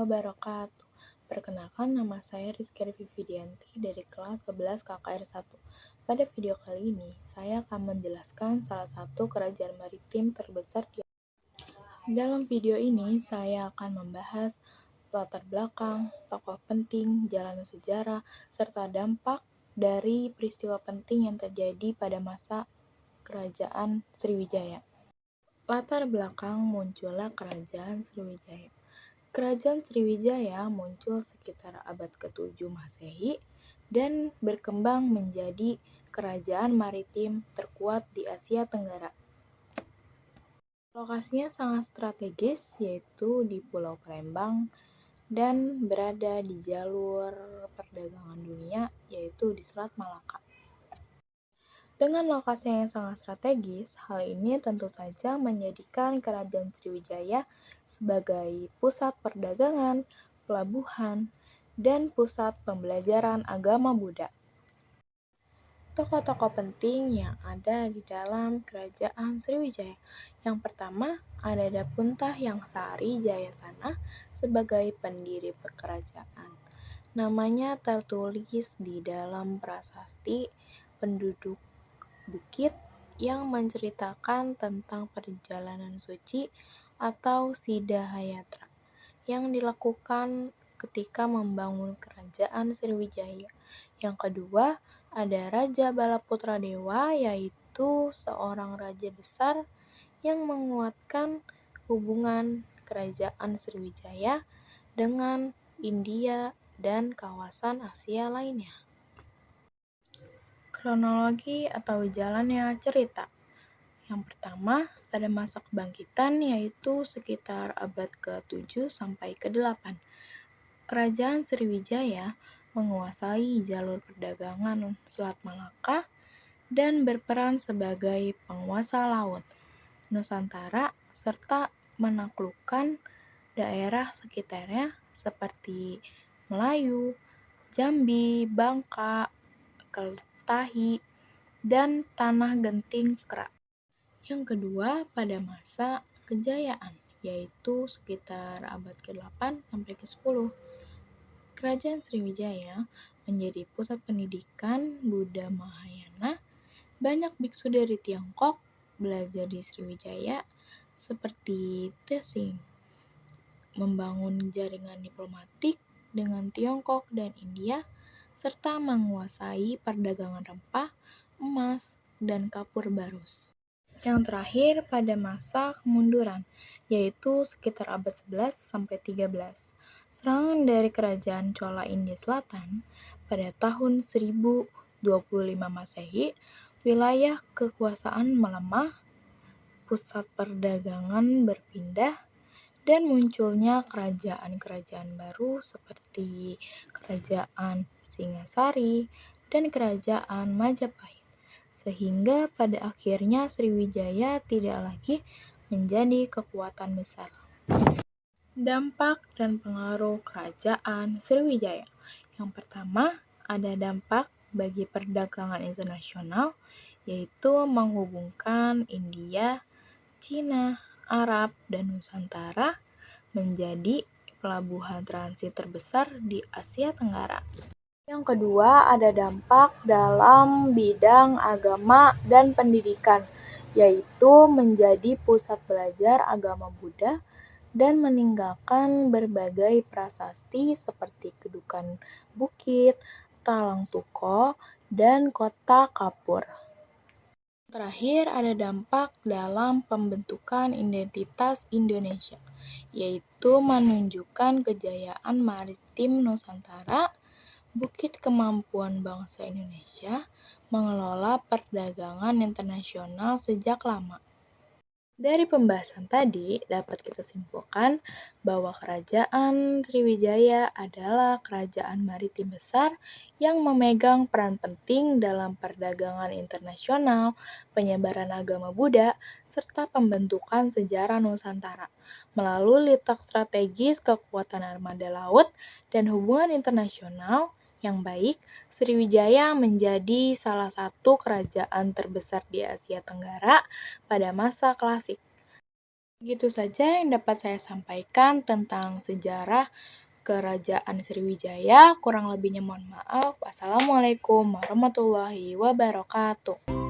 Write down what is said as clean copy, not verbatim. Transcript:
wabarakatuh. Perkenalkan, nama saya Rizky Vividianti dari kelas 11 KKR 1. Pada video kali ini, saya akan menjelaskan salah satu kerajaan maritim terbesar di dalam video ini, saya akan membahas latar belakang, tokoh penting, jalan sejarah, serta dampak dari peristiwa penting yang terjadi pada masa Kerajaan Sriwijaya. Latar belakang munculnya Kerajaan Sriwijaya. Kerajaan Sriwijaya muncul sekitar abad ke-7 Masehi dan berkembang menjadi kerajaan maritim terkuat di Asia Tenggara. Lokasinya sangat strategis, yaitu di Pulau Palembang dan berada di jalur perdagangan dunia, yaitu di Selat Malaka. Dengan lokasi yang sangat strategis, hal ini tentu saja menjadikan Kerajaan Sriwijaya sebagai pusat perdagangan, pelabuhan, dan pusat pembelajaran agama Buddha. Tokoh-tokoh penting yang ada di dalam Kerajaan Sriwijaya. Yang pertama, ada Dapuntah Yang Sari Jayasana sebagai pendiri kerajaan. Namanya tertulis di dalam prasasti penduduk bukit yang menceritakan tentang perjalanan suci atau Sidahayatra yang dilakukan ketika membangun kerajaan Sriwijaya. Yang kedua, ada Raja Balaputra Dewa, yaitu seorang raja besar yang menguatkan hubungan kerajaan Sriwijaya dengan India dan kawasan Asia lainnya. Kronologi atau jalannya cerita. Yang pertama, pada masa kebangkitan yaitu sekitar abad ke-7 sampai ke-8. Kerajaan Sriwijaya menguasai jalur perdagangan Selat Malaka dan berperan sebagai penguasa laut Nusantara serta menaklukkan daerah sekitarnya seperti Melayu, Jambi, Bangka, Tahi, dan Tanah Genting Kera. Yang kedua, pada masa kejayaan, yaitu sekitar abad ke-8 sampai ke-10. Kerajaan Sriwijaya menjadi pusat pendidikan Buddha Mahayana. Banyak biksu dari Tiongkok belajar di Sriwijaya seperti Tenzing, membangun jaringan diplomatik dengan Tiongkok dan India, serta menguasai perdagangan rempah, emas, dan kapur barus. Yang terakhir pada masa kemunduran, yaitu sekitar abad 11 sampai 13. Serangan dari kerajaan Chola India Selatan pada tahun 1025 Masehi, wilayah kekuasaan melemah, pusat perdagangan berpindah, dan munculnya kerajaan-kerajaan baru seperti Kerajaan Singasari dan Kerajaan Majapahit, sehingga pada akhirnya Sriwijaya tidak lagi menjadi kekuatan besar. Dampak dan pengaruh Kerajaan Sriwijaya. Yang pertama, ada dampak bagi perdagangan internasional, yaitu menghubungkan India, Cina, Arab, dan Nusantara menjadi pelabuhan transit terbesar di Asia Tenggara. Yang kedua, ada dampak dalam bidang agama dan pendidikan, yaitu menjadi pusat belajar agama Buddha dan meninggalkan berbagai prasasti seperti Kedukan Bukit, Talang Tuko, dan Kota Kapur. Terakhir, ada dampak dalam pembentukan identitas Indonesia, yaitu menunjukkan kejayaan maritim Nusantara, bukit kemampuan bangsa Indonesia mengelola perdagangan internasional sejak lama. Dari pembahasan tadi, dapat kita simpulkan bahwa Kerajaan Sriwijaya adalah kerajaan maritim besar yang memegang peran penting dalam perdagangan internasional, penyebaran agama Buddha, serta pembentukan sejarah Nusantara. Melalui letak strategis, kekuatan armada laut, dan hubungan internasional yang baik, Sriwijaya menjadi salah satu kerajaan terbesar di Asia Tenggara pada masa klasik. Begitu saja yang dapat saya sampaikan tentang sejarah Kerajaan Sriwijaya. Kurang lebihnya mohon maaf. Wassalamualaikum warahmatullahi wabarakatuh.